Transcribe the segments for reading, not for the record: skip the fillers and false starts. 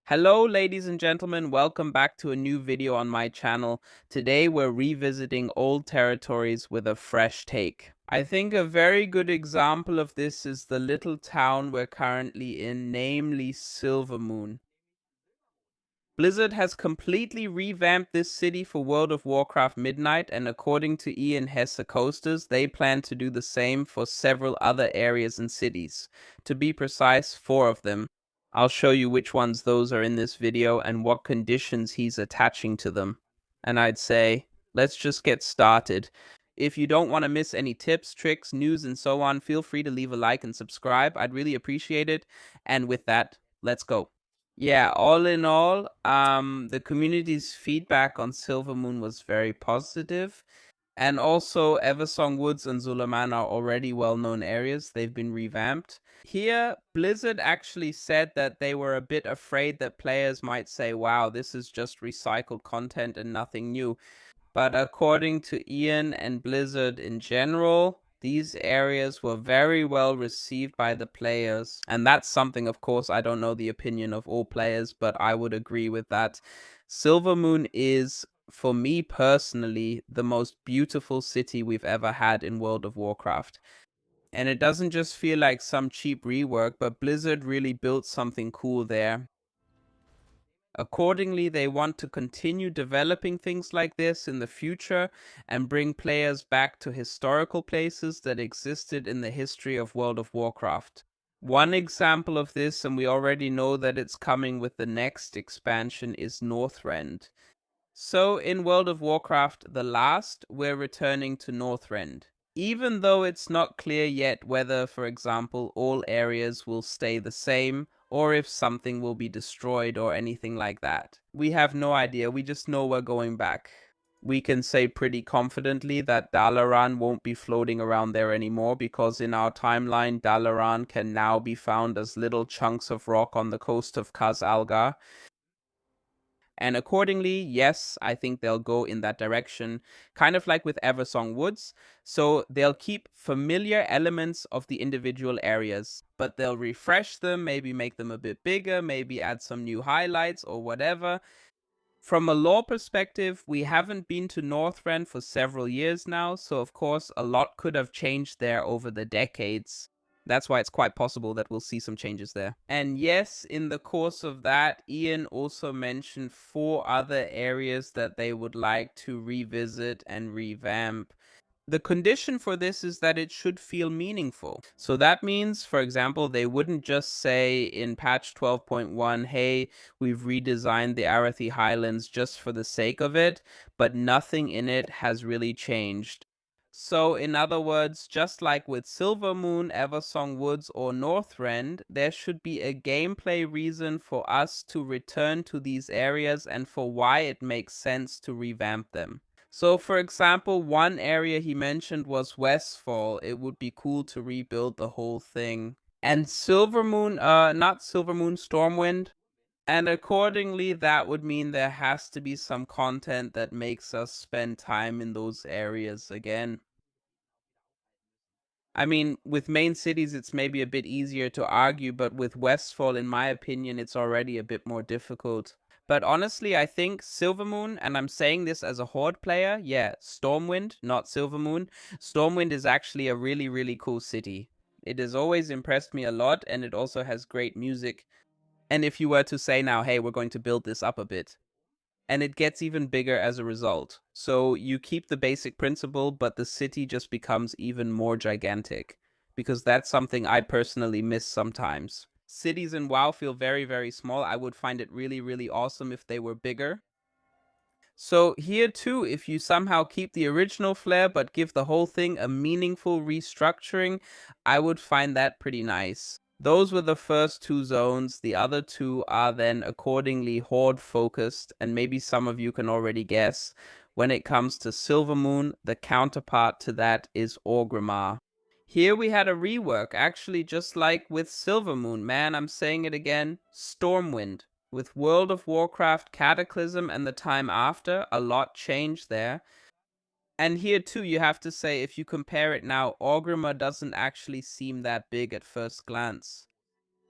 Hello ladies and gentlemen, welcome back to a new video on my channel. Today we're revisiting old territories with a fresh take. I think a very good example of this is the little town we're currently in, namely Silvermoon. Blizzard has completely revamped this city for World of Warcraft Midnight, and according to Ian Hesse Coasters, they plan to do the same for several other areas and cities. To be precise, 4 of them. I'll show you which ones those are in this video and what conditions he's attaching to them. And I'd say, let's just get started. If you don't want to miss any tips, tricks, news, and so on, feel free to leave a like and subscribe. I'd really appreciate it. And with that, let's go. Yeah, all in all, the community's feedback on Silvermoon was very positive. And also, Eversong Woods and Zulaman are already well-known areas. They've been revamped. Here, Blizzard actually said that they were a bit afraid that players might say, wow, this is just recycled content and nothing new. But according to Ian and Blizzard in general, these areas were very well received by the players. And that's something, of course, I don't know the opinion of all players, but I would agree with that. Silvermoon is, for me personally, the most beautiful city we've ever had in World of Warcraft. And it doesn't just feel like some cheap rework, but Blizzard really built something cool there. Accordingly, they want to continue developing things like this in the future and bring players back to historical places that existed in the history of World of Warcraft. One example of this, and we already know that it's coming with the next expansion, is Northrend. So in World of Warcraft The Last, we're returning to Northrend. Even though it's not clear yet whether, for example, all areas will stay the same, or if something will be destroyed or anything like that. We have no idea, we just know we're going back. We can say pretty confidently that Dalaran won't be floating around there anymore, because in our timeline, Dalaran can now be found as little chunks of rock on the coast of Khaz-Algar. And accordingly, yes, I think they'll go in that direction, kind of like with Eversong Woods. So they'll keep familiar elements of the individual areas, but they'll refresh them, maybe make them a bit bigger, maybe add some new highlights or whatever. From a lore perspective, we haven't been to Northrend for several years now, so of course a lot could have changed there over the decades. That's why it's quite possible that we'll see some changes there. And yes, in the course of that, Ian also mentioned 4 other areas that they would like to revisit and revamp. The condition for this is that it should feel meaningful. So that means, for example, they wouldn't just say in patch 12.1, hey, we've redesigned the Arathi Highlands just for the sake of it, but nothing in it has really changed. So, in other words, just like with Silvermoon, Eversong Woods, or Northrend, there should be a gameplay reason for us to return to these areas and for why it makes sense to revamp them. So, for example, one area he mentioned was Westfall. It would be cool to rebuild the whole thing. And Silvermoon, not Silvermoon, Stormwind. And accordingly, that would mean there has to be some content that makes us spend time in those areas again. I mean, with main cities, it's maybe a bit easier to argue, but with Westfall, in my opinion, it's already a bit more difficult. But honestly, I think Silvermoon, and I'm saying this as a Horde player, yeah, Stormwind, not Silvermoon. Stormwind is actually a really, really cool city. It has always impressed me a lot, and it also has great music. And if you were to say now, hey, we're going to build this up a bit, and it gets even bigger as a result. So you keep the basic principle, but the city just becomes even more gigantic, because that's something I personally miss sometimes. Cities in WoW feel very, very small. I would find it really, really awesome if they were bigger. So here too, if you somehow keep the original flair but give the whole thing a meaningful restructuring, I would find that pretty nice. Those were the first 2 zones. The other 2 are then accordingly Horde focused, and maybe some of you can already guess. When it comes to Silvermoon, the counterpart to that is Orgrimmar. Here we had a rework, actually just like with Silvermoon, man, I'm saying it again, Stormwind. With World of Warcraft Cataclysm and the time after, a lot changed there. And here too, you have to say, if you compare it now, Orgrimmar doesn't actually seem that big at first glance.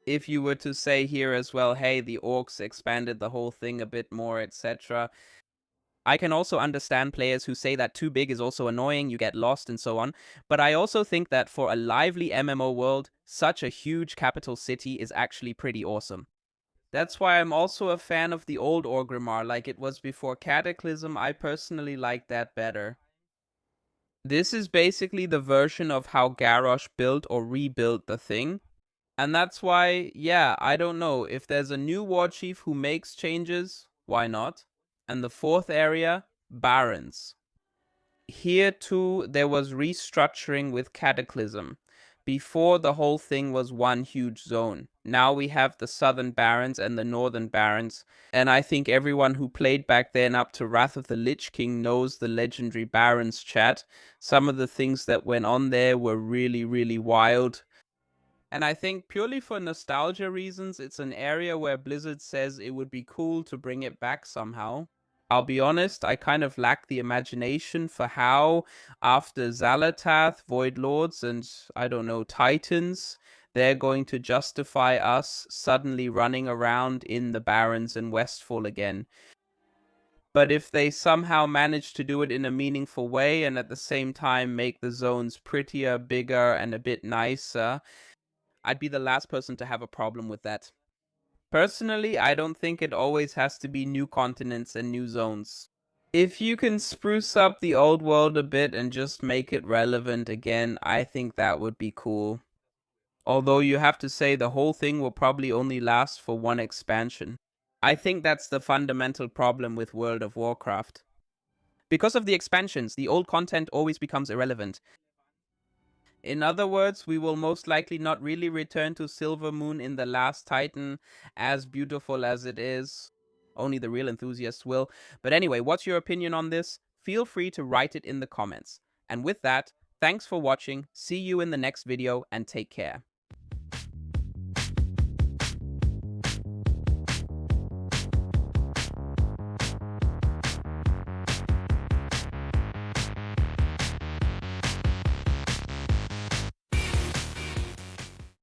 If you were to say here as well, hey, the orcs expanded the whole thing a bit more, etc. I can also understand players who say that too big is also annoying, you get lost and so on, but I also think that for a lively MMO world, such a huge capital city is actually pretty awesome. That's why I'm also a fan of the old Orgrimmar, like it was before Cataclysm. I personally like that better. This is basically the version of how Garrosh built or rebuilt the thing. And that's why, yeah, I don't know. If there's a new war chief who makes changes, why not? And the fourth area, Barrens. Here too, there was restructuring with Cataclysm. Before, the whole thing was one huge zone. Now we have the Southern Barrens and the Northern Barrens. And I think everyone who played back then up to Wrath of the Lich King knows the legendary Barrens chat. Some of the things that went on there were really, really wild. And I think purely for nostalgia reasons, it's an area where Blizzard says it would be cool to bring it back somehow. I'll be honest, I kind of lack the imagination for how, after Xalatath, Void Lords, and I don't know, Titans, they're going to justify us suddenly running around in the Barrens and Westfall again. But if they somehow manage to do it in a meaningful way and at the same time make the zones prettier, bigger, and a bit nicer, I'd be the last person to have a problem with that. Personally, I don't think it always has to be new continents and new zones. If you can spruce up the old world a bit and just make it relevant again, I think that would be cool. Although you have to say the whole thing will probably only last for one expansion. I think that's the fundamental problem with World of Warcraft. Because of the expansions, the old content always becomes irrelevant. In other words, we will most likely not really return to Silvermoon in the last Titan, as beautiful as it is. Only the real enthusiasts will. But anyway, what's your opinion on this? Feel free to write it in the comments. And with that, thanks for watching, see you in the next video, and take care.